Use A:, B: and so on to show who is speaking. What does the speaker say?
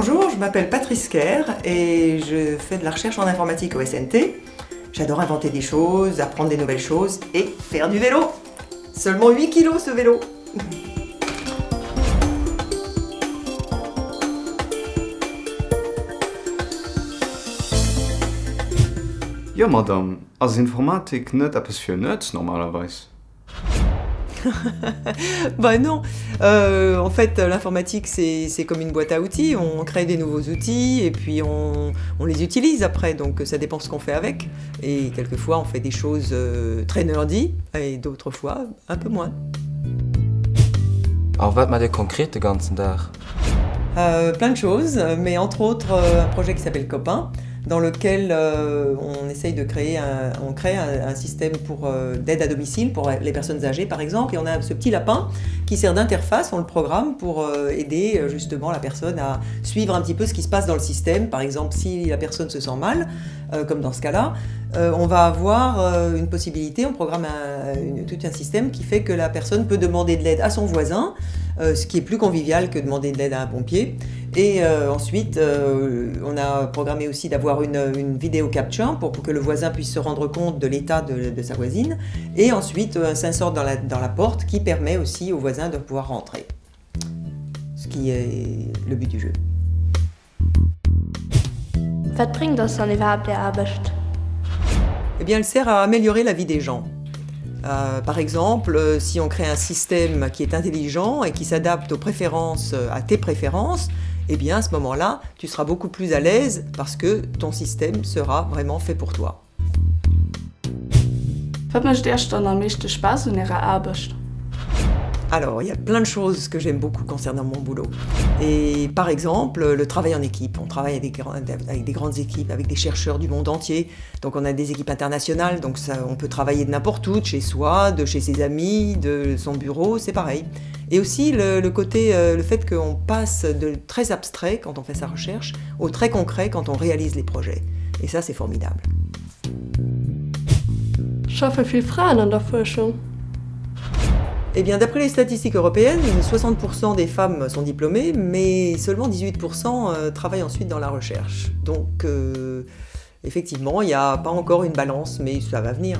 A: Bonjour, je m'appelle Patrice Kerr et je fais de la recherche en informatique au SNT. J'adore inventer des choses, apprendre des nouvelles choses et faire du vélo. Seulement 8 kilos ce vélo.
B: Ja, Madame, als Informatik net etwas für Nerds normalerweise.
A: Bah non, en fait l'informatique c'est comme une boîte à outils, on crée des nouveaux outils et puis on les utilise après, donc ça dépend ce qu'on fait avec. Et quelquefois on fait des choses très nerdy et d'autres fois un peu moins.
C: Alors wat macht ihr konkret den ganzen Tag?
A: Plein de choses, mais entre autres un projet qui s'appelle Copain, dans lequel on essaye de créer un système d'aide à domicile pour les personnes âgées par exemple, et on a ce petit lapin qui sert d'interface, on le programme pour aider justement la personne à suivre un petit peu ce qui se passe dans le système. Par exemple, si la personne se sent mal, comme dans ce cas-là, on va avoir une possibilité, on programme tout un système qui fait que la personne peut demander de l'aide à son voisin, ce qui est plus convivial que demander de l'aide à un pompier. Et ensuite, on a programmé aussi d'avoir une vidéo capture pour que le voisin puisse se rendre compte de l'état de sa voisine. Et ensuite, un sensor dans la porte qui permet aussi au voisin de pouvoir rentrer. Ce qui est le but du jeu.
D: Was bringt das dann überhaupt der Arbeit?
A: Eh bien, elle sert à améliorer la vie des gens. Par exemple, si on crée un système qui est intelligent et qui s'adapte aux préférences, à tes préférences, eh bien à ce moment-là, tu seras beaucoup plus à l'aise parce que ton système sera vraiment fait pour toi.
E: Was macht dir dann am meisten Spaß in Ihrer Arbeit?
A: Alors, il y a plein de choses que j'aime beaucoup concernant mon boulot. Et par exemple, le travail en équipe. On travaille avec des grandes équipes, avec des chercheurs du monde entier. Donc on a des équipes internationales, donc on peut travailler de n'importe où, de chez soi, de chez ses amis, de son bureau, c'est pareil. Et aussi le fait qu'on passe de très abstrait quand on fait sa recherche au très concret quand on réalise les projets. Et ça, c'est formidable.
E: Schaffen viele Frauen an der Forschung?
A: Eh bien, d'après les statistiques européennes, 60% des femmes sont diplômées, mais seulement 18% travaillent ensuite dans la recherche. Donc, effectivement, il n'y a pas encore une balance, mais ça va venir.